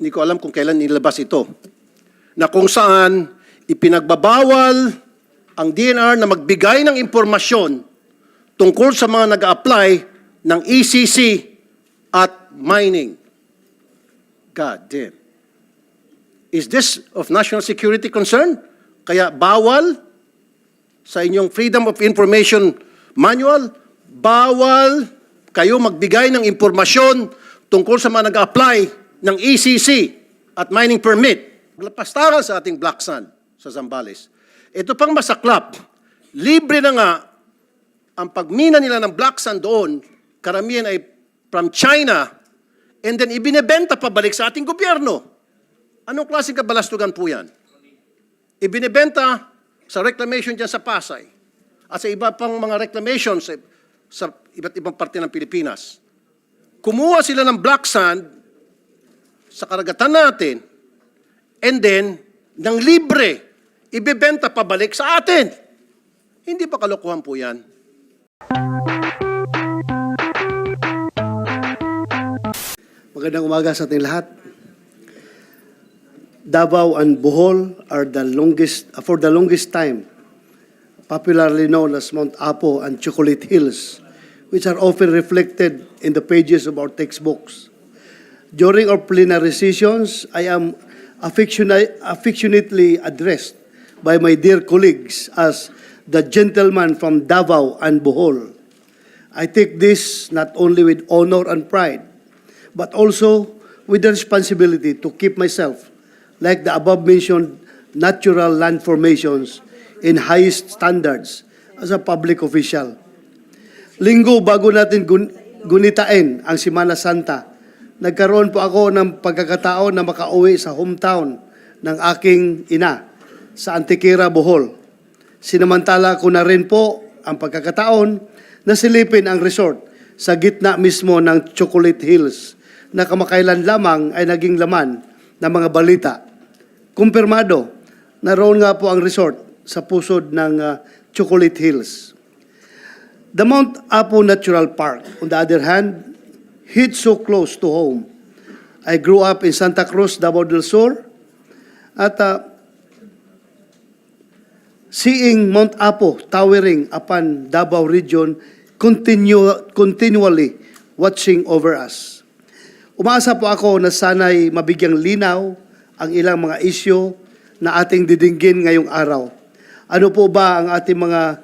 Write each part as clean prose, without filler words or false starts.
hindi ko alam kung kailan nilabas ito, na kung saan ipinagbabawal ang DNR na magbigay ng impormasyon tungkol sa mga nag-a-apply ng ECC at mining. God damn. Is this of national security concern? Kaya bawal sa inyong Freedom of Information Manual, bawal kayo magbigay ng impormasyon tungkol sa mga nag-a-apply ng ECC at mining permit. Pastaral sa ating Black Sand sa Zambales. Ito pang masaklap, libre na nga ang pagmina nila ng Black Sand doon, karamihan ay from China, and then ibinebenta pabalik sa ating gobyerno. Anong klaseng kabalastugan po yan? Ibinebenta sa reclamation dyan sa Pasay at sa iba pang mga reclamations sa iba't ibang parte ng Pilipinas. Kumuha sila ng black sand sa karagatan natin and then, ng libre, ibebenta pabalik sa atin. Hindi pa kalokohan po yan. Magandang umaga sa ating lahat. Davao and Bohol are for the longest time, popularly known as Mount Apo and Chocolate Hills, which are often reflected in the pages of our textbooks. During our plenary sessions, I am affectionately addressed by my dear colleagues as the gentleman from Davao and Bohol. I take this not only with honor and pride, but also with the responsibility to keep myself, like the above-mentioned natural land formations, in highest standards as a public official. Linggo bago natin gunitain ang Semana Santa, nagkaroon po ako ng pagkakataon na makauwi sa hometown ng aking ina sa Antequera, Bohol. Sinamantala ko na rin po ang pagkakataon na silipin ang resort sa gitna mismo ng Chocolate Hills na kamakailan lamang ay naging laman ng mga balita. Kumpirmado, naroon nga po ang resort sa pusod ng Chocolate Hills. The Mount Apo Natural Park, on the other hand, hit so close to home. I grew up in Santa Cruz, Davao del Sur, at seeing Mount Apo towering upon Davao region continually watching over us. Umaasa po ako na sana'y mabigyang linaw ang ilang mga isyu na ating didinggin ngayong araw. Ano po ba ang ating mga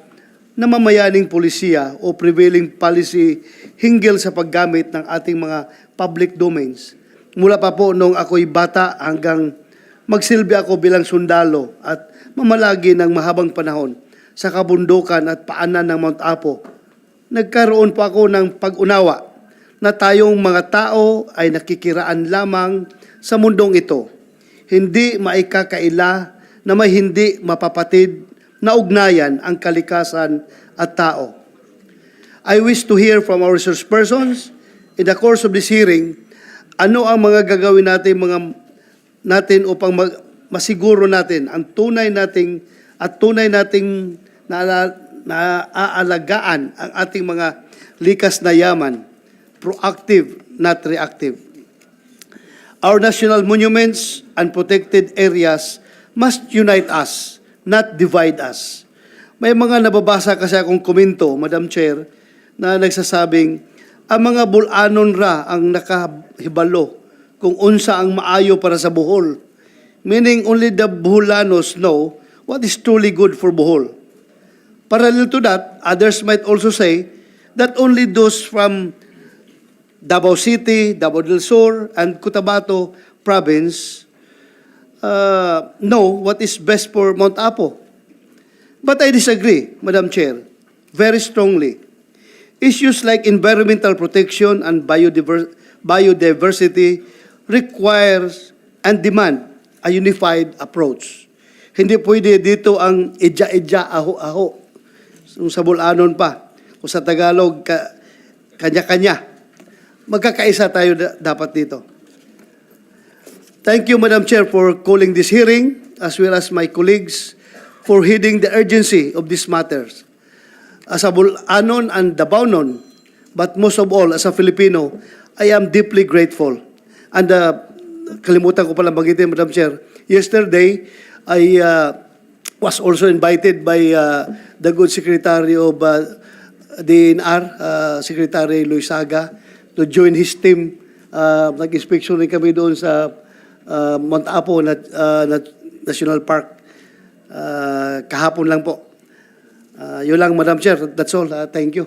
namamayaning polisiya o prevailing policy hinggil sa paggamit ng ating mga public domains? Mula pa po nung ako'y bata hanggang magsilbi ako bilang sundalo at mamalagi ng mahabang panahon sa kabundukan at paanan ng Mount Apo, nagkaroon po ako ng pag-unawa na tayong mga tao ay nakikiraan lamang sa mundong ito. Hindi maikakaila na may hindi mapapatid na ugnayan ang kalikasan at tao. I wish to hear from our resource persons in the course of this hearing, ano ang mga gagawin natin upang masiguro natin ang tunay nating naaalagaan ang ating mga likas na yaman, proactive, not reactive. Our national monuments and protected areas must unite us, not divide us. May mga nababasa kasi akong komento, Madam Chair, na nagsasabing, ang mga Bulanon ra ang nakahibalo kung unsa ang maayo para sa Bohol. Meaning only the Boholanos know what is truly good for Bohol. Parallel to that, others might also say that only those from Davao City, Davao del Sur, and Cotabato province know what is best for Mount Apo. But I disagree, Madam Chair, very strongly. Issues like environmental protection and biodiversity requires and demand a unified approach. Hindi pwede dito ang idya-idya, aho-aho. Sa Bulanon pa. Kung sa Tagalog, kanya-kanya. Magkakaisa tayo dapat dito. Thank you, Madam Chair, for calling this hearing, as well as my colleagues for heeding the urgency of these matters. As a Bulanon and Dabaonon, but most of all, as a Filipino, I am deeply grateful. And kalimutan ko pala banggitin, Madam Chair. Yesterday, I was also invited by the good Secretary of DNR, Secretary Luisaga, to join his team. Nag-inspection rin kami doon sa Mount Apo National Park. Kahapon lang po. Yun lang, Madam Chair. That's all. Thank you.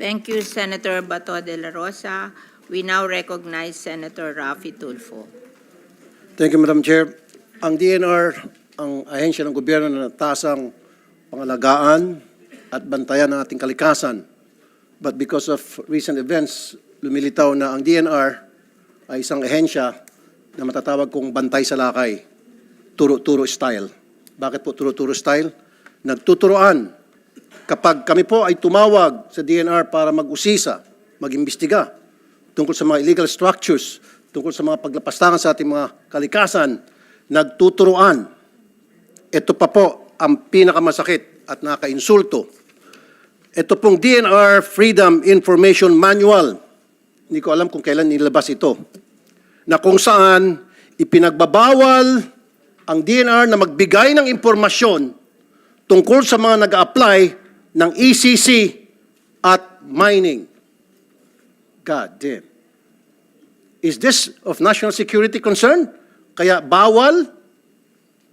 Thank you, Senator Bato de la Rosa. We now recognize Senator Raffy Tulfo. Thank you, Madam Chair. Ang DNR, ang ahensya ng gobyerno na natasang pangalagaan at bantayan ng ating kalikasan. But because of recent events, lumilitaw na ang DNR ay isang ahensya na matatawag kong bantay sa lakay, turo-turo style. Bakit po turo-turo style? Nagtuturoan. Kapag kami po ay tumawag sa DNR para mag-usisa, mag-imbestiga tungkol sa mga illegal structures, tungkol sa mga paglapastangan sa ating mga kalikasan, nagtuturoan. Ito pa po ang pinakamasakit at nakaka-insulto. Ito pong DNR Freedom Information Manual, hindi ko alam kung kailan nilabas ito, na kung saan ipinagbabawal ang DNR na magbigay ng impormasyon tungkol sa mga nag-a-apply ng ECC at mining. God damn. Is this of national security concern? Kaya bawal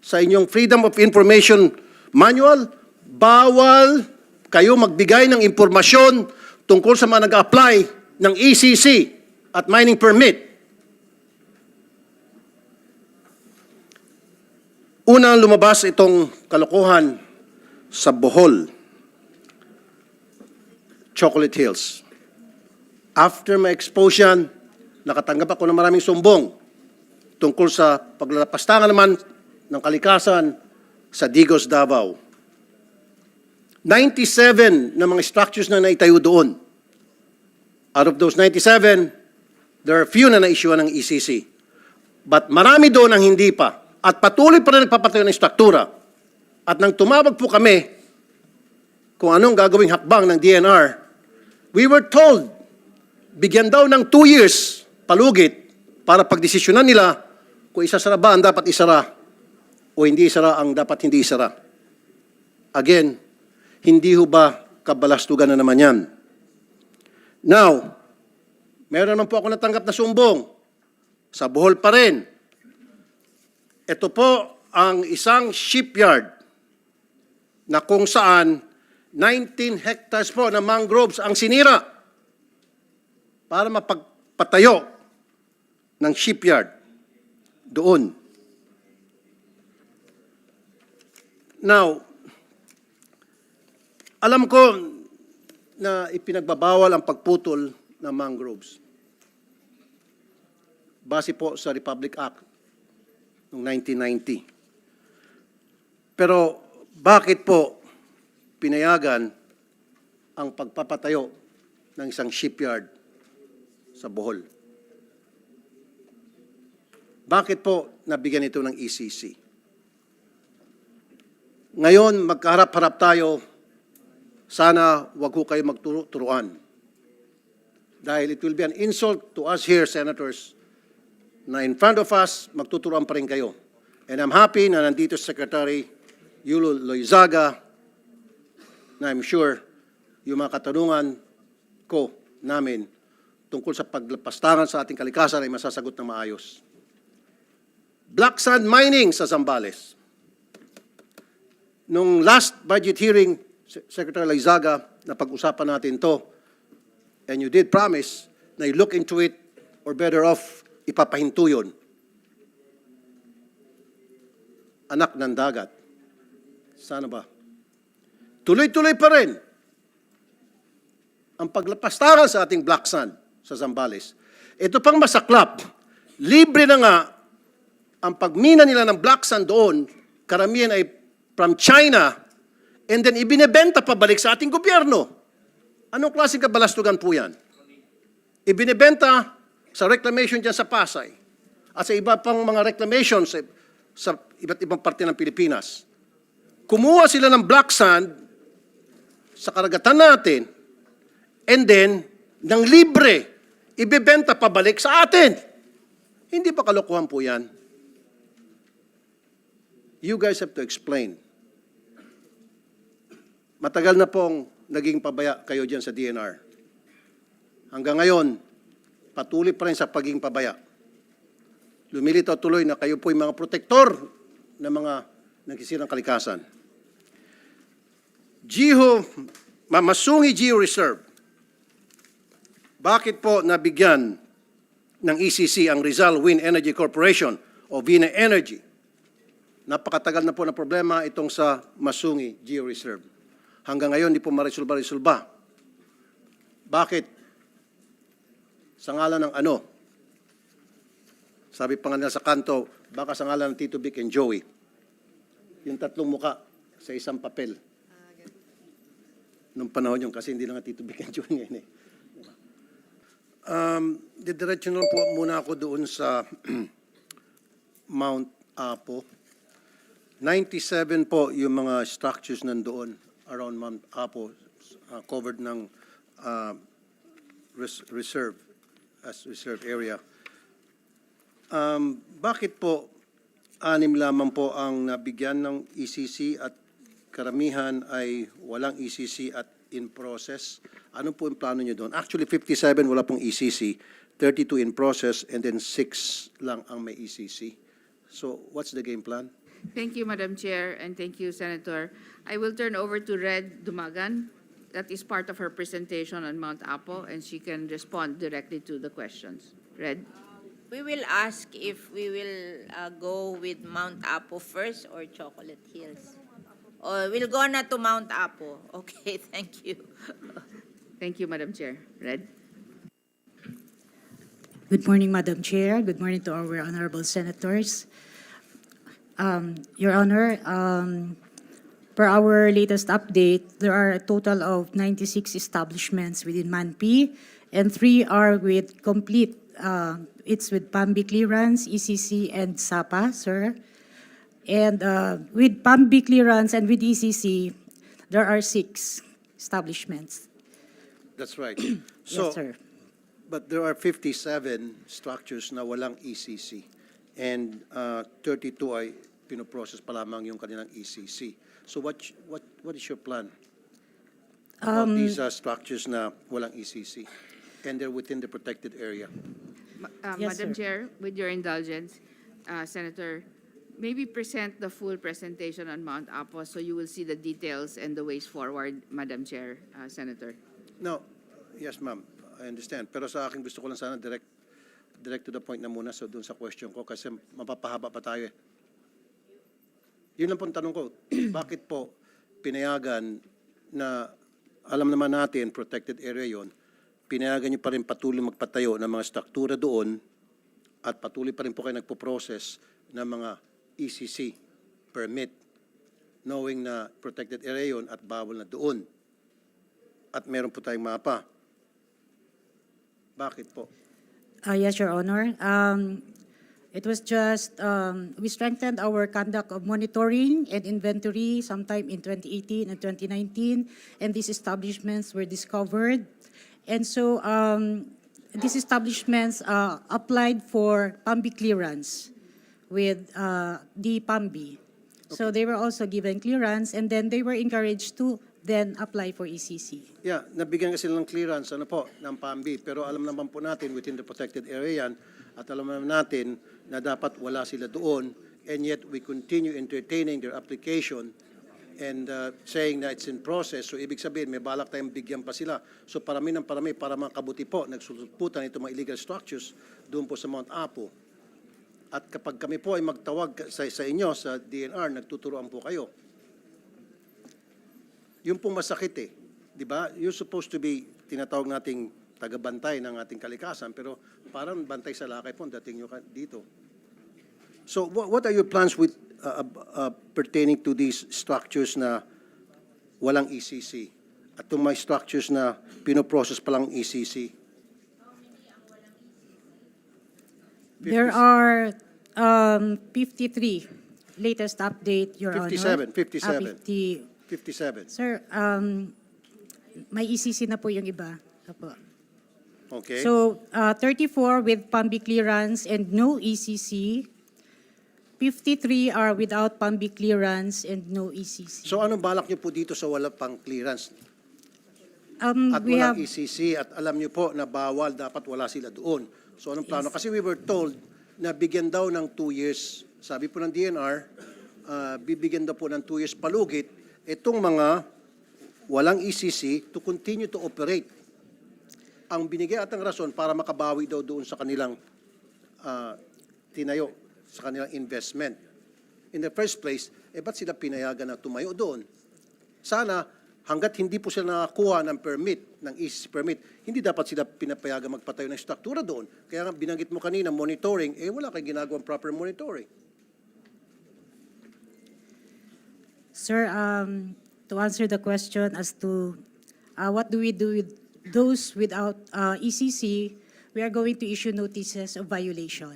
sa inyong Freedom of Information Manual, bawal kayo magbigay ng impormasyon tungkol sa mga nag-a-apply ng ECC at mining permit. Unang lumabas itong kalokohan sa Bohol, Chocolate Hills. After my exposure, nakatanggap ako ng maraming sumbong tungkol sa paglalapastangan naman ng kalikasan sa Digos, Davao. 97 na mga structures na naitayo doon. Out of those 97, there are few na na-issue ng ECC. But marami doon ang hindi pa. At patuloy pa rin nagpapatayo ng struktura. At nang tumawag po kami kung anong gagawing hakbang ng DNR, we were told, bigyan daw ng 2 years palugit para pagdesisyonan nila kung isasara ba ang dapat isara o hindi isara ang dapat hindi isara. Again, hindi ho ba kabalastugan na naman yan? Now, meron naman po ako natanggap na sumbong. Sa Bohol pa rin. Ito po ang isang shipyard na kung saan 19 hectares po na mangroves ang sinira para mapagpatayo ng shipyard doon. Now, alam ko na ipinagbabawal ang pagputol ng mangroves. Base po sa Republic Act noong 1990. Pero bakit po pinayagan ang pagpapatayo ng isang shipyard sa Bohol? Bakit po nabigyan ito ng ECC? Ngayon, magkaharap-harap tayo, sana wag ho kayo magturuan. Dahil it will be an insult to us here, senators, na in front of us, magtuturuan pa rin kayo. And I'm happy na nandito si Secretary Yulo Loizaga, na I'm sure yung mga katanungan ko namin tungkol sa paglapastangan sa ating kalikasan ay masasagot ng maayos. Black sand mining sa Zambales. Nung last budget hearing, Secretary Loizaga, na pag-usapan natin to, and you did promise na you look into it or better off, ipapahinto yun. Anak ng dagat. Sana ba? Tuloy-tuloy pa rin ang paglapastangan sa ating black sand sa Zambales. Ito pang masaklap, libre na nga ang pagmina nila ng black sand doon, karamihan ay from China, and then ibinebenta pabalik sa ating gobyerno. Anong klaseng kabalastugan po yan? Ibinebenta sa reclamation dyan sa Pasay at sa iba pang mga reclamations sa iba't ibang parte ng Pilipinas. Kumuha sila ng black sand sa karagatan natin, and then, nang libre, ibebenta pabalik sa atin. Hindi ba kalokohan po yan? You guys have to explain. Matagal na pong naging pabaya kayo dyan sa DNR. Hanggang ngayon, patuloy pa rin sa pagiging pabaya. Lumilitaw tuloy na kayo po yung mga protektor ng mga nagsisirang kalikasan. Masungi Geo Reserve. Bakit po nabigyan ng ECC ang Rizal Wind Energy Corporation o Vina Energy? Napakatagal na po na problema itong sa Masungi Geo Reserve. Hanggang ngayon, di po marisolba. Bakit? Sa ngalan ng ano? Sabi pa nga nila sa kanto, baka sa ngalan ng Tito Vic and Joey. Yung tatlong muka sa isang papel. Nung panahon yun, kasi hindi lang Tito Vic and Joey ngayon eh. Didiretso na lang po muna ako doon sa Mount Apo. 97 po yung mga structures nandoon around Mount Apo, covered ng reserve area. Bakit po 6 lamang po ang nabigyan ng ECC at karamihan ay walang ECC at in process? Ano po yung plano nyo doon? Actually, 57 wala pong ECC, 32 in process, and then 6 lang ang may ECC. So, what's the game plan? Thank you, Madam Chair, and thank you, Senator. I will turn over to Red Dumagan. That is part of her presentation on Mount Apo, and she can respond directly to the questions. Red? We will ask if we will go with Mount Apo first or Chocolate Hills. Or we'll go na to Mount Apo. Okay, thank you. Thank you, Madam Chair. Red? Good morning, Madam Chair. Good morning to our honorable senators. Your Honor, per our latest update, there are a total of 96 establishments within MANPI, and 3 are with complete, it's with PAMBI clearance, ECC, and SAPA, sir. And with PAMBI clearance and with ECC, there are 6 establishments. That's right. So, Yes, sir. but there are 57 structures na walang ECC. And 32 ay pinoprocess pa lamang yung kanilang ECC. So what is your plan about these structures na walang ECC? And they're within the protected area. Yes, Madam sir. Chair, with your indulgence, Senator, maybe present the full presentation on Mount Apo so you will see the details and the ways forward, Madam Chair, Senator. No, yes ma'am, I understand. Pero sa akin gusto ko lang sana direct to the point na muna so doon sa question ko kasi mapapahaba pa tayo eh. Yun lang po ang tanong ko, bakit po pinayagan na alam naman natin protected area yon, pinayagan niyo pa rin patuloy magpatayo ng mga struktura doon at patuloy pa rin po kayo nagpo-process ng mga ECC permit knowing na protected area yon at bawal na doon at meron po tayong mapa. Bakit po? Yes, Your Honor. It was just, we strengthened our conduct of monitoring and inventory sometime in 2018 and 2019, and these establishments were discovered. And so these establishments applied for PAMBI clearance with the PAMBI. So they were also given clearance, and then they were encouraged to then apply for ECC. Yeah, nabigyan kasi ng clearance ng PAMBI, pero alam naman po natin within the protected area yan, at alam naman natin na dapat wala sila doon, and yet we continue entertaining their application and saying that it's in process. So ibig sabihin, may balak tayong bigyan pa sila. So parami ng parami para makabuti po, nagsusuputan ito mga illegal structures doon po sa Mount Apo. At kapag kami po ay magtawag sa inyo, sa DNR, nagtuturoan po kayo. Yung pong masakit eh. Di ba? You're supposed to be, tinatawag nating tagabantay ng ating kalikasan, pero parang bantay sa lakay po, dating nyo dito. So what are your plans with pertaining to these structures na walang ECC? At itong may structures na pinoprocess pa lang ECC? There are 53 latest update, Your Honor. 57, 57. 50. 57. Sir, may ECC na po yung iba. Opo. Okay. So, 34 with PAMBI clearance and no ECC. 53 are without PAMBI clearance and no ECC. So anong balak niyo po dito sa wala pang clearance at We walang have, ECC at alam niyo po na bawal, dapat wala sila doon. So anong plano? Kasi we were told na bigyan daw ng 2 years. Sabi po ng DNR, bibigyan daw po ng 2 years palugit itong mga walang ECC to continue to operate. Ang binigay at ang rason para makabawi daw doon sa kanilang tinayo, sa kanilang investment. In the first place, ba't sila pinayagan na tumayo doon? Sana, hanggat hindi po sila nakakuha ng permit, ng ECC permit, hindi dapat sila pinapayagan magpatayo ng struktura doon. Kaya nga binanggit mo kanina, monitoring, wala kayong ginagawang proper monitoring. Sir, to answer the question as to what do we do with those without ECC, we are going to issue notices of violation.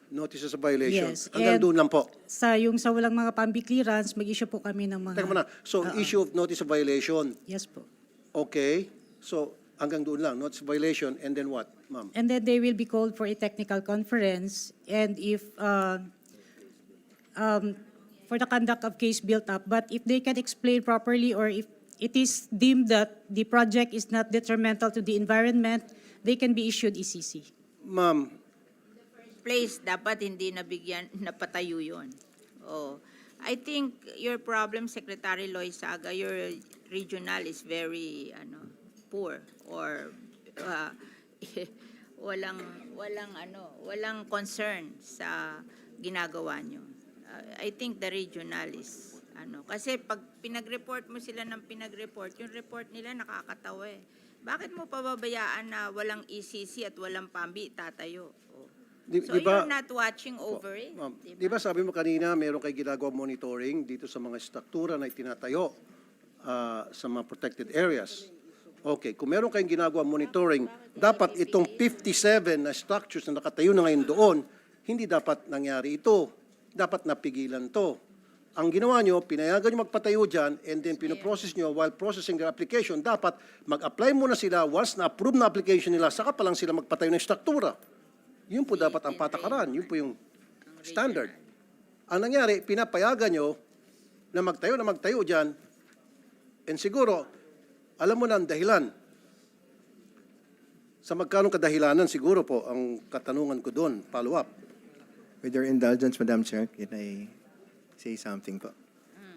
Notices of violation. Yes, Hanggang and- doon lang po. Sa walang mga PAMBI clearance, mag-issue po kami ng mga... Teka muna. So, issue of notice of violation. Yes po. Okay. So, hanggang doon lang. Notice of violation. And then what, ma'am? And then they will be called for a technical conference, and if for the conduct of case built up, but if they can explain properly, or if it is deemed that the project is not detrimental to the environment, they can be issued ECC. Ma'am, Place, dapat hindi nabigyan, napatayo yun. Oh. I think your problem, Secretary Loizaga, your regional is very poor or walang concern sa ginagawa nyo. I think the regional is kasi pag pinag-report mo sila ng pinag-report, yung report nila nakakatawa eh. Bakit mo pababayaan na walang ECC at walang PAMBI tatayo? Oh. So you're not watching over it. ma'am, diba? di ba sabi mo kanina, meron kayo ginagawa monitoring dito sa mga struktura na itinatayo sa mga protected areas. Okay, kung meron kayong ginagawa monitoring, dapat itong 57 na structures na nakatayo na ngayon doon, hindi dapat nangyari ito. Dapat napigilan to. Ang ginawa nyo, pinayagan nyo magpatayo dyan, and then pinoprocess nyo while processing their application. Dapat mag-apply muna sila, once na-approve na application nila, saka pa lang sila magpatayo ng struktura. Yun po dapat ang patakaran. Yun po yung standard. Ang nangyari, pinapayagan nyo na magtayo dyan, and siguro, alam mo na ang dahilan. Sa magkanong kadahilanan, siguro po, ang katanungan ko doon, follow up. With your indulgence, Madam Chair, can I say something po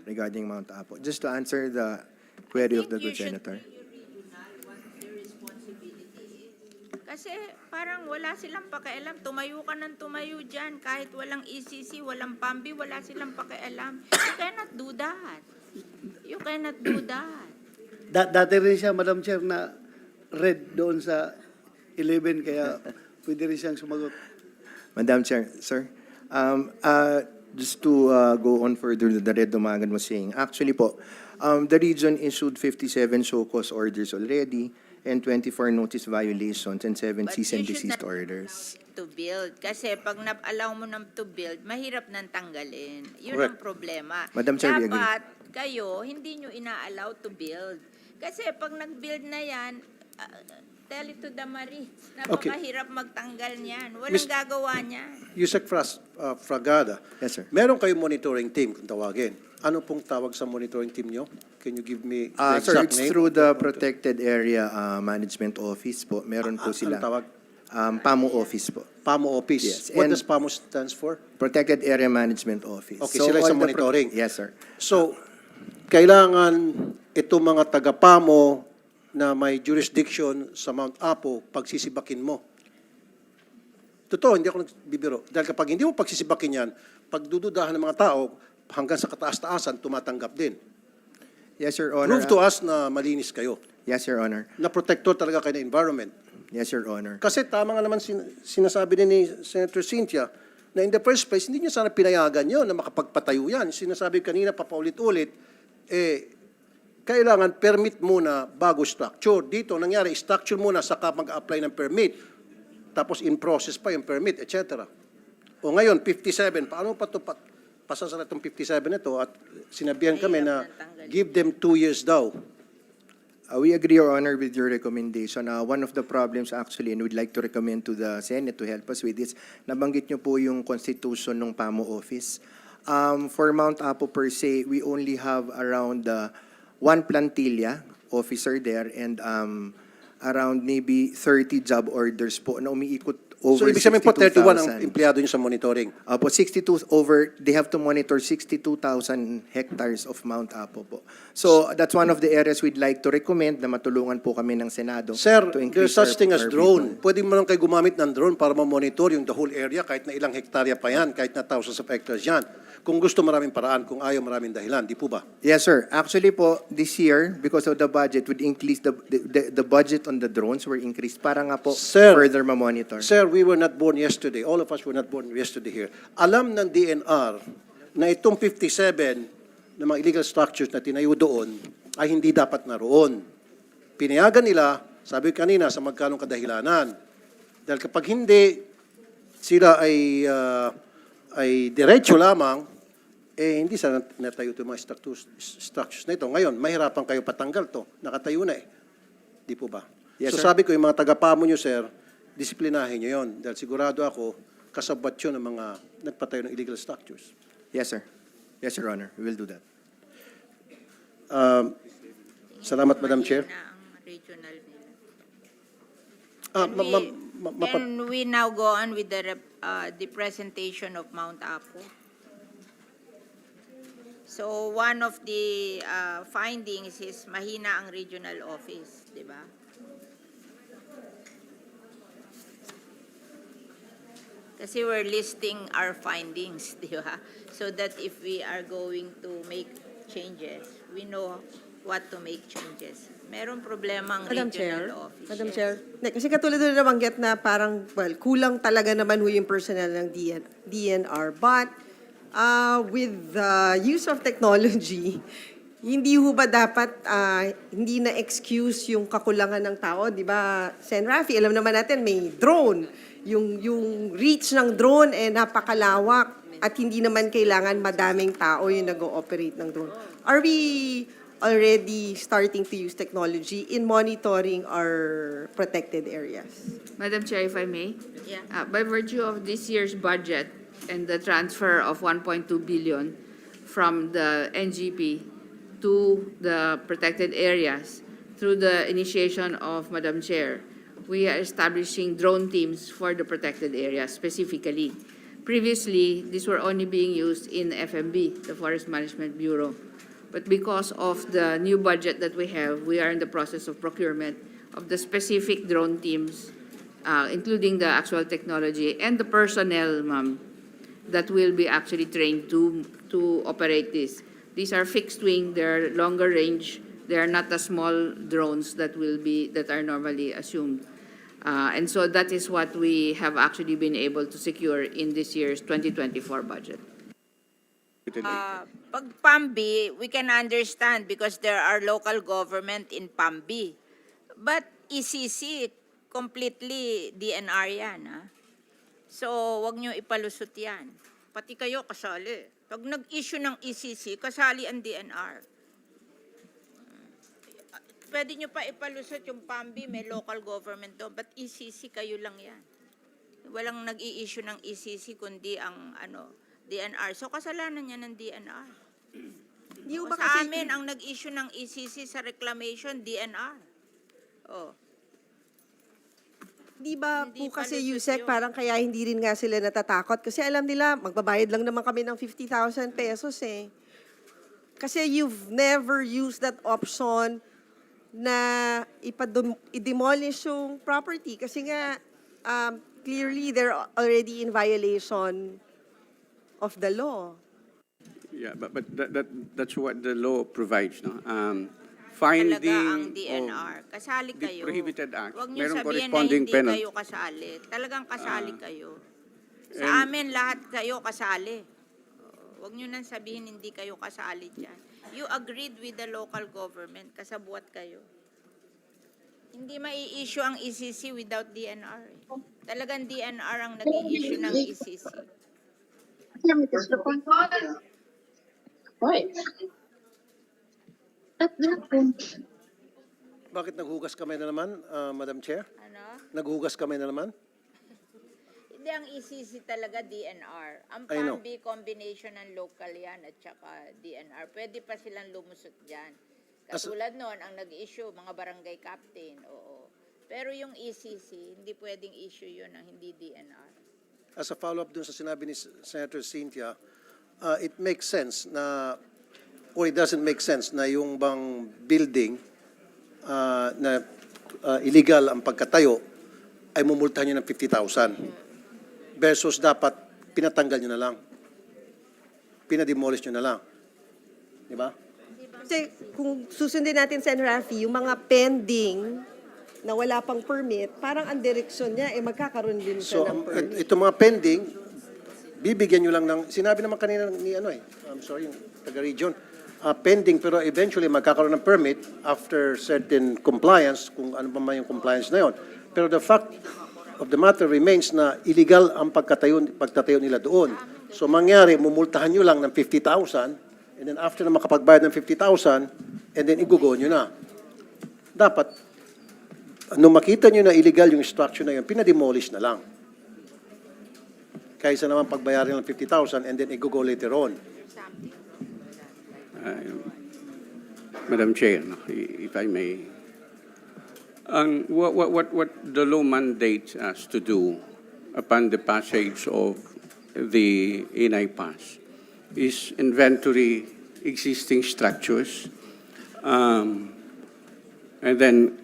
regarding Mount Apo? Just to answer the query of the good senator. Kasi parang wala silang pakialam. Tumayo ka ng tumayo dyan. Kahit walang ECC, walang PAMBI, wala silang pakialam. You cannot do that. You cannot do that. Dati rin siya, Madam Chair, na red doon sa 11, kaya pwede rin siyang sumagot. Madam Chair, sir, just to go on further, the Red Dumagan was saying, actually po, the region issued 57 show cause orders already and 24 notice violations and 7 But cease and you should desist not orders. To build. Kasi pag allow mo na to build, mahirap nang tanggalin. Yun Correct. ang problema. Madam Chair, we agree. Dapat kayo, hindi nyo ina-allow to build. Kasi pag nag-build na yan, tell it to the Marines. Napakahirap magtanggal niyan. Walang Miss- gagawa niyan. Yusek Fragada, Yes, sir. meron kayong monitoring team kung tawagin. Ano pong tawag sa monitoring team nyo? Can you give me the Sir, exact it's name? through the Protected Area Management Office po. Meron po sila. Anong tawag? PAMO Office po. PAMO Office. Yes, What and- does PAMO stands for? Protected Area Management Office. Okay, sila sa all the monitoring. Yes, sir. So, kailangan itong mga taga-PAMO na may jurisdiction sa Mount Apo, pagsisibakin mo. Totoo, hindi ako nagbibiro. Dahil kapag hindi mo pagsisibakin yan, pagdududahan ng mga tao, hanggang sa kataas-taasan, tumatanggap din. Yes, Your Honor. Prove to us na malinis kayo. Yes, Your Honor. Na protector talaga kayo ng environment. Yes, Your Honor. Kasi tama nga naman sinasabi din ni Senator Cynthia na in the first place, hindi niya sana pinayagan yun na makapagpatayo yan. Sinasabi kanina papaulit-ulit, kailangan permit muna bago structure. Dito, nangyari, structure muna saka mag-apply ng permit. Tapos in process pa yung permit, etc. O ngayon, 57. Paano pa ito pasasara itong 57 ito? At sinabihan kami na give them 2 years daw. We agree, Your Honor, with your recommendation. One of the problems actually, and we'd like to recommend to the Senate to help us with this, nabanggit niyo po yung constitution ng PAMO office. For Mount Apo per se, we only have around one plantilla officer there and around maybe 30 job orders po na umiikot So, over ibig sabihin po, 31 ang 62,000. empleyado nyo sa monitoring. Po 62 over, they have to monitor 62,000 hectares of Mount Apo po. So that's one of the areas we'd like to recommend na matulungan po kami ng Senado Sir, to there's increase such thing as our drone. people. Pwede mo lang kayo gumamit ng drone para ma-monitor yung the whole area, kahit na ilang hektarya pa yan, kahit na thousands of hectares yan. Kung gusto, maraming paraan. Kung ayaw, maraming dahilan. Di po ba? Yes, sir. Actually po, this year, because of the budget, would increase the budget on the drones were increased para nga po Sir, further ma-monitor. Sir, we were not born yesterday. All of us were not born yesterday here. Alam ng DNR na itong 57 na mga illegal structures na tinayo doon ay hindi dapat naroon. Pinayagan nila, sabi kanina, sa magkanong kadahilanan. Dahil kapag hindi, sila ay diretso lamang, hindi sana natayo itong mga structures na ito. Ngayon, mahirapan kayo patanggal to. Nakatayo na eh. Di po ba? Yes, So sir. sabi ko, yung mga tagapamo nyo, sir, disiplinahin nyo yun. Dahil sigurado ako, kasabot yun ng mga nagpatayo ng illegal structures. Yes, sir. Yes, Your Honor. We will do that. Salamat, Madam Chair. Na ang regional nila. Can Can we now go on with the presentation of Mount Apo? So one of the findings is mahina ang regional office, di ba? Kasi we're listing our findings, di ba? So that if we are going to make changes, we know what to make changes. Meron problema ang Madam regional Chair, office. Madam yes. Chair. Kasi katulad doon nabanggit na parang, well, kulang talaga naman ho yung personnel ng DNR. But with the use of technology, hindi ho ba dapat hindi na excuse yung kakulangan ng tao? Di ba, Sen. Rafi, alam naman natin may drone. Yung reach ng drone napakalawak at hindi naman kailangan madaming tao yung nag-ooperate ng drone. Are we already starting to use technology in monitoring our protected areas? Madam Chair, if I may. Yeah. By virtue of this year's budget and the transfer of 1.2 billion from the NGP to the protected areas through the initiation of Madam Chair, we are establishing drone teams for the protected areas specifically. Previously, these were only being used in FMB, the Forest Management Bureau. But because of the new budget that we have, we are in the process of procurement of the specific drone teams, including the actual technology and the personnel, ma'am, that will be actually trained to operate this. These are fixed wing, they're longer range, they are not the small drones that are normally assumed. And so that is what we have actually been able to secure in this year's 2024 budget. Pag PAMBI, we can understand because there are local government in PAMBI. But ECC, completely DNR yan. Ha? So, wag nyo ipalusot yan. Pati kayo kasali. Pag nag-issue ng ECC, kasali ang DNR. Pwede nyo pa ipalusot yung PAMBI, may local government doon. But ECC, kayo lang yan. Walang nag-i-issue ng ECC kundi ang DNR. So, kasalanan niya ng DNR. Hindi ho O, ba sa kasi- amin, ang nag-issue ng ECC sa reclamation, DNR. Oh. Di ba Hindi po kasi palusot Yusek, yun. parang kaya hindi rin nga sila natatakot? Kasi alam nila, magbabayad lang naman kami ng 50,000 pesos eh. Kasi you've never used that option na i-demolish yung property. Kasi nga, clearly, they're already in violation of the law. Yeah, but that's what the law provides, no? Talaga Finding ang DNR. of Kasali the kayo. prohibited act, Huwag niyo mayroong sabihin na corresponding hindi penalty. kayo kasali. Talagang kasali kayo. Sa and- amin, lahat kayo kasali. Huwag niyo nang sabihin hindi kayo kasali dyan. You agreed with the local government. Kasabuat kayo. Hindi mai-issue ang ECC without DNR. Talagang DNR ang nag-i-issue ng ECC. Bakit naghugas kamay na naman, Madam Chair? Ano? Naghugas kamay na naman? Hindi, ang ECC talaga DNR. Ang I know. PAMB, combination ng local yan at saka DNR. Pwede pa silang lumusot dyan. Katulad noon, ang nag-issue, mga barangay captain, oo. Pero yung ECC, hindi pwedeng issue yun ng hindi DNR. As a follow-up dun sa sinabi ni Senator Cynthia, it makes sense na, or it doesn't make sense na yung bang building na illegal ang pagkatayo ay mumultahan nyo ng 50,000 versus dapat pinatanggal nyo na lang. Pinademolish nyo na lang. Di ba? Kasi kung susundin natin, Sen. Rafi, yung mga pending na wala pang permit, parang ang direksyon niya, magkakaroon din So, siya ng permit. itong mga pending, bibigyan nyo lang ng, sinabi naman kanina ni I'm sorry, yung taga-region, pending pero eventually magkakaroon ng permit after certain compliance, kung ano pa man yung compliance na yon. Pero the fact of the matter remains na illegal ang pagtatayo nila doon. So mangyari, mumultahan nyo lang ng 50,000 and then after na makapagbayad ng 50,000 and then igugo nyo na. Dapat, nung makita nyo na illegal yung structure na yun, pinademolish na lang. Kaysa naman pagbayarin ng 50,000 and then igugo later on. Madam Chair, no, if I may, what the law mandates us to do upon the passage of the Inay Pass is inventory existing structures, and then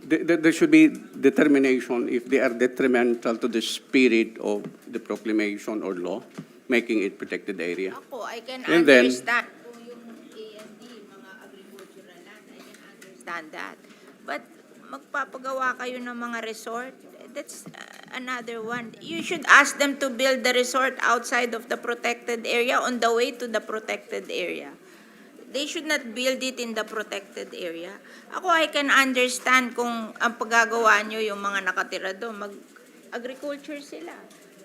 there should be determination if they are detrimental to the spirit of the proclamation or law, making it protected area. Ako, I can And then- understand kung yung A&D, mga agricultural land, I can understand that. But magpapagawa kayo ng mga resort, that's another one. You should ask them to build the resort outside of the protected area on the way to the protected area. They should not build it in the protected area. Ako, I can understand kung ang paggagawa nyo yung mga nakatira doon, mag-agriculture sila.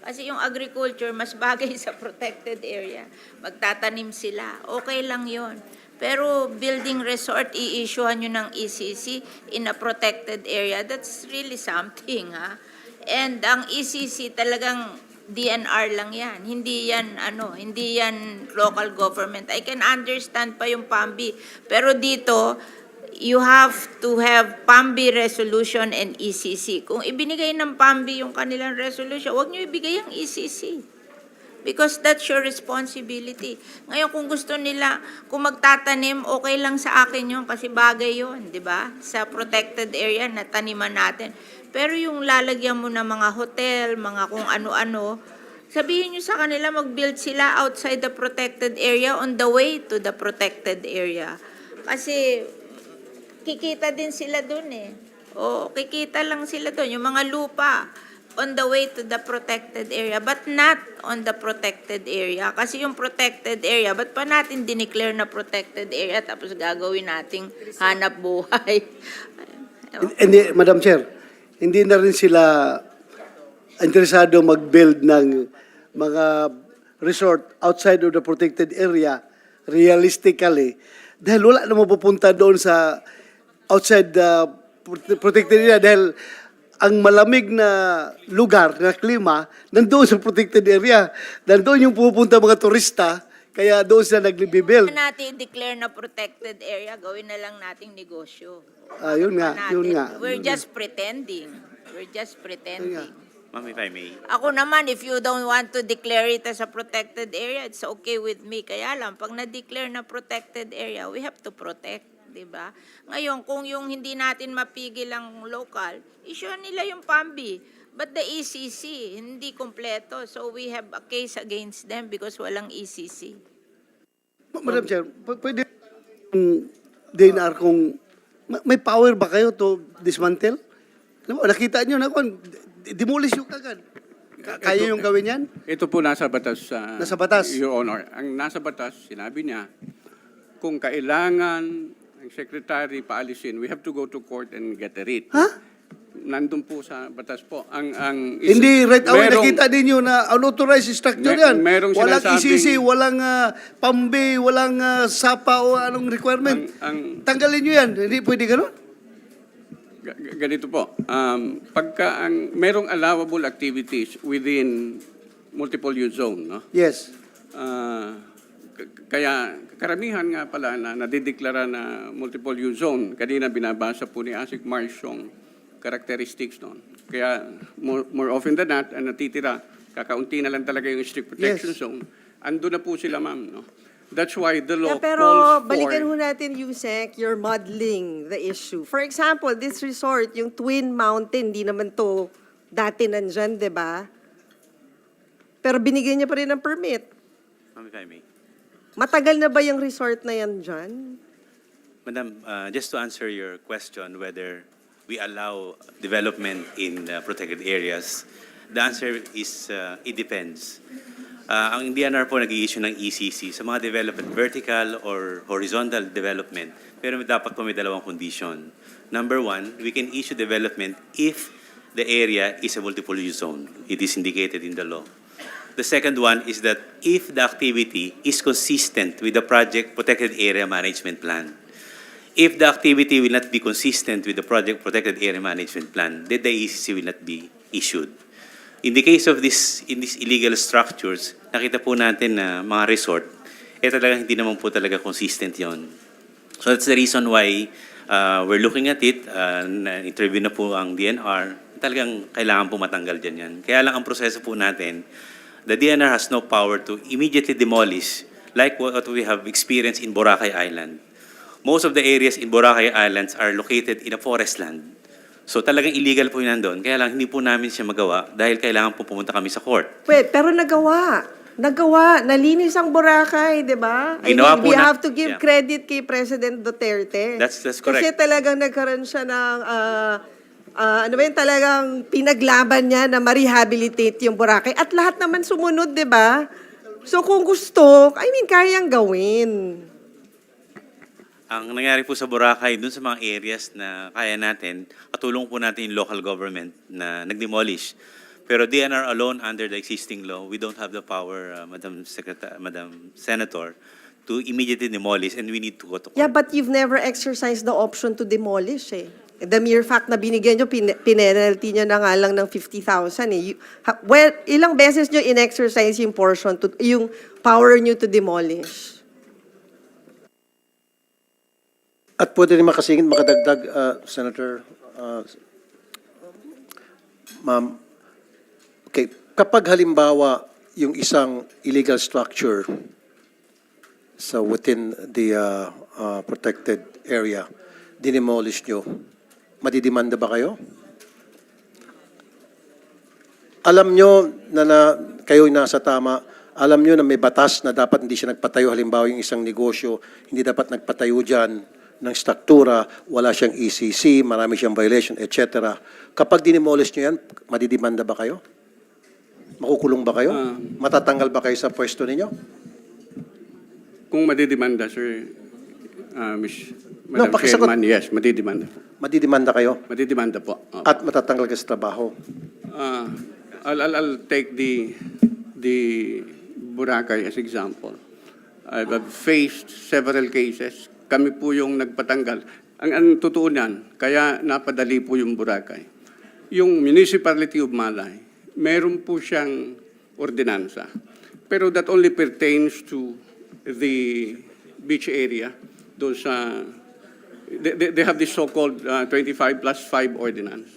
Kasi yung agriculture, mas bagay sa protected area. Magtatanim sila. Okay lang yon. Pero building resort, i-issuehan nyo ng ECC in a protected area, that's really something, ha? And ang ECC talagang DNR lang yan. Hindi yan, hindi yan local government. I can understand pa yung PAMBI. Pero dito, you have to have PAMBI resolution and ECC. Kung ibinigay ng PAMBI yung kanilang resolution, huwag nyo ibigay ang ECC. Because that's your responsibility. Ngayon, kung gusto nila, kung magtatanim, okay lang sa akin yun kasi bagay yun, di ba? Sa protected area na taniman natin. Pero yung lalagyan mo ng mga hotel, mga kung ano-ano, sabihin nyo sa kanila, mag-build sila outside the protected area on the way to the protected area. Kasi kikita din sila dun eh. O, kikita lang sila dun. Yung mga lupa, on the way to the protected area, but not on the protected area. Kasi yung protected area, ba't pa natin dineclare na protected area tapos gagawin nating hanap buhay? Hindi, Madam Chair, hindi na rin sila interesado mag-build ng mga resort outside of the protected area realistically dahil wala na mapupunta doon sa outside the protected area dahil ang malamig na lugar, na klima, nandoon sa protected area. Nandoon yung pupunta mga turista, kaya doon sila nagbibuild. Natin declare na protected area, gawin na lang nating negosyo. Yun nga, yun nga. We're just pretending. We're just pretending. Ma'am, if I may. Ako naman, if you don't want to declare it as a protected area, it's okay with me. Kaya lang, pag na-declare na protected area, we have to protect, di ba? Ngayon, kung yung hindi natin mapigil ang local, issue nila yung PAMBI. But the ECC, hindi kompleto. So we have a case against them because walang ECC. Madam Chair, pwede yung DNR kung may power ba kayo to dismantle? Alam mo, nakita nyo na kung demolish yung kagad. Kaya yung gawin yan? Ito po nasa batas, Nasa batas? Your Honor. Ang nasa batas, sinabi niya, kung kailangan ang secretary paalisin, we have to go to court and get a writ. Ha? nandun po sa batas po. Hindi, right away merong- nakita ninyo na unauthorized structure yan. Merong Walang sinasabing- ECC, walang PAMBI, walang SAPA o anong requirement. Tanggalin nyo yan. Hindi pwede ganun. Ganito po, pagka merong allowable activities within multiple use zone, no? Yes. Kaya karamihan nga pala na nadideklara na multiple use zone. Kanina binabasa po ni Asik Marsh yung characteristics noon. Kaya more often than not, ang natitira, kakaunti na lang talaga yung strict protection Yes. zone. Ando na po sila, ma'am. No? That's why the law Yeah, pero calls for... balikan ho natin, Yusek, you're modeling the issue. For example, this resort, yung Twin Mountain, di naman to dati nandyan, di ba? Pero binigyan niya pa rin ng permit. Ma'am, if I may. Matagal na ba yung resort na yan dyan? Madam, just to answer your question whether we allow development in protected areas, the answer is it depends. Ang DNR po nag-i-issue ng ECC sa mga development, vertical or horizontal development, pero dapat po may dalawang condition. Number one, we can issue development if the area is a multiple use zone. It is indicated in the law. The second one is that if the activity is consistent with the project protected area management plan. If the activity will not be consistent with the project protected area management plan, then the ECC will not be issued. In the case of in these illegal structures, nakita po natin na mga resort, talagang hindi naman po talaga consistent yon. So that's the reason why we're looking at it. Interview na po ang DNR. Talagang kailangan po matanggal dyan yan. Kaya lang ang proseso po natin, the DNR has no power to immediately demolish like what we have experienced in Boracay Island. Most of the areas in Boracay Islands are located in a forest land. So talagang illegal po yun nandun. Kaya lang hindi po namin siya magawa dahil kailangan po pumunta kami sa court. Wait, pero nagawa. Nalinis ang Boracay, di ba? Ginawa po we na- have to give yeah. credit kay President Duterte. That's correct. Kasi talagang nagkaroon siya ng, ano ba yun, talagang pinaglaban niya na ma-rehabilitate yung Boracay. At lahat naman sumunod, di ba? So kung gusto, kayang gawin. Ang nangyari po sa Boracay, dun sa mga areas na kaya natin, katulong po natin yung local government na nag-demolish. Pero DNR alone under the existing law, we don't have the power, Madam Senator, to immediately demolish and we need to go to court. Yeah, but you've never exercised the option to demolish eh. The mere fact na binigyan nyo, pinenalty nyo na nga lang ng 50,000 eh. Well, ilang beses nyo in-exercise yung portion, yung power nyo to demolish? At pwede rin makadagdag, Senator, Ma'am. Okay, kapag halimbawa yung isang illegal structure sa within the protected area, dinemolish nyo, madidimanda ba kayo? Alam nyo na kayo'y nasa tama, alam nyo na may batas na dapat hindi siya nagpatayo. Halimbawa yung isang negosyo, hindi dapat nagpatayo dyan ng struktura, wala siyang ECC, marami siyang violation, etc. Kapag dinimolish nyo yan, madidimanda ba kayo? Makukulong ba kayo? Matatanggal ba kayo sa pwesto ninyo? Kung madidimanda, sir, No, Madam pakisagot. Chairman, yes, madidimanda. Madidimanda kayo? Madidimanda po. Opo. At matatanggal ka sa trabaho? I'll take the Boracay as example. I've faced several cases. Kami po yung nagpatanggal. Ang totoo niyan, kaya napadali po yung Boracay. Yung Municipality of Malay, meron po siyang ordinansa. Pero that only pertains to the beach area. Those, they have this so-called 25+5 ordinance.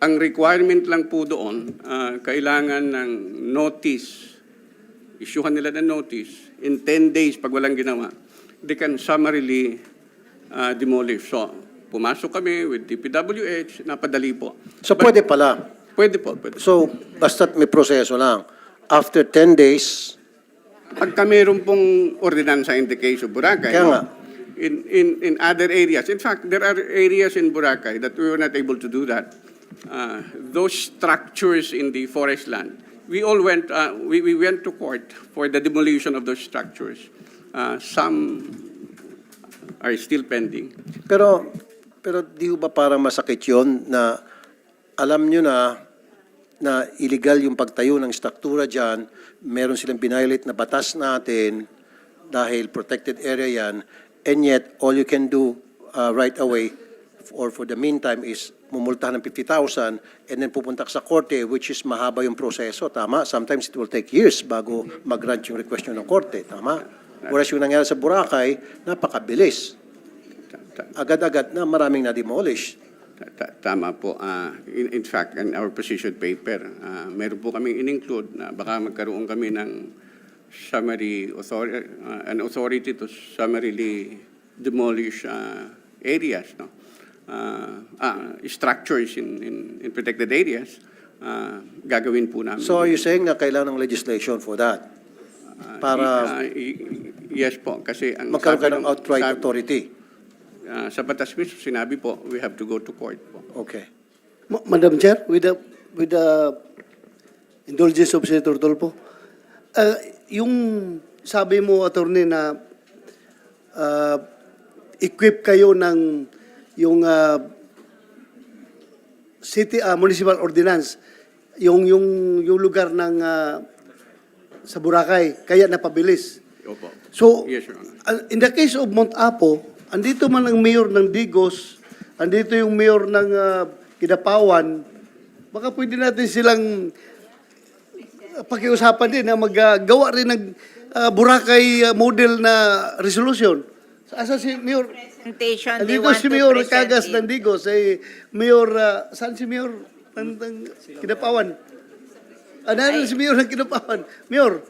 Ang requirement lang po doon, kailangan ng notice, isyuhan nila ng notice, in 10 days pag walang ginawa, they can summarily demolish. So, pumasok kami with DPWH, napadali po. So pwede pala. Pwede po, pwede. So, basta't may proseso lang. After 10 days, Pagka meron pong ordinansa in the case of Boracay, Kaya nga. in other areas, in fact, there are areas in Boracay that we were not able to do that. Those structures in the forest land, we all went, we went to court for the demolition of those structures. Some are still pending. pero di ba parang masakit yon na alam nyo na illegal yung pagtayo ng struktura dyan, meron silang binayolate na batas natin dahil protected area yan, and yet all you can do right away or for the meantime is mumultahan ng 50,000 and then pupunta ka sa korte, which is mahaba yung proseso, tama? Sometimes it will take years bago mag-grant yung request nyo ng korte, tama? Whereas yung nangyari sa Boracay, napakabilis. Agad-agad na maraming na-demolish. Tama po. In fact, in our position paper, meron po kaming in-include na baka magkaroon kami ng summary authority, an authority to summarily demolish areas, no? Structures in protected areas, gagawin po namin. So are you saying na kailangan ng legislation for that? Para yes po, kasi ang magkaroon ka sabi ng outright sabi- authority? Sa batas mismo, sinabi po, we have to go to court po. Okay. Madam Chair, with the indulgence of Senator Tolpo, yung sabi mo, attorney, na equip kayo ng yung city municipal ordinance, yung lugar ng sa Boracay, kaya napabilis. Opo. So, Yes, Your Honor. in the case of Mount Apo, andito man ang mayor ng Digos, andito yung mayor ng Kidapawan, baka pwede natin silang pakiusapan din na maggawa rin ng Boracay model na resolution. Asa si Mayor? Presentation, they Andito want si to Mayor present Cagas it. ng Digos, Mayor, saan si Mayor ng Kidapawan? Ano si Mayor ng Kidapawan? Mayor,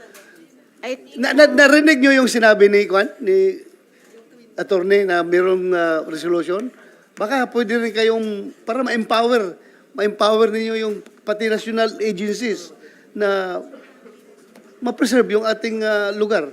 I think narinig nyo yung sinabi ni attorney na mayroong resolution? Baka pwede rin kayong, para ma-empower ninyo yung pati national agencies na ma-preserve yung ating lugar.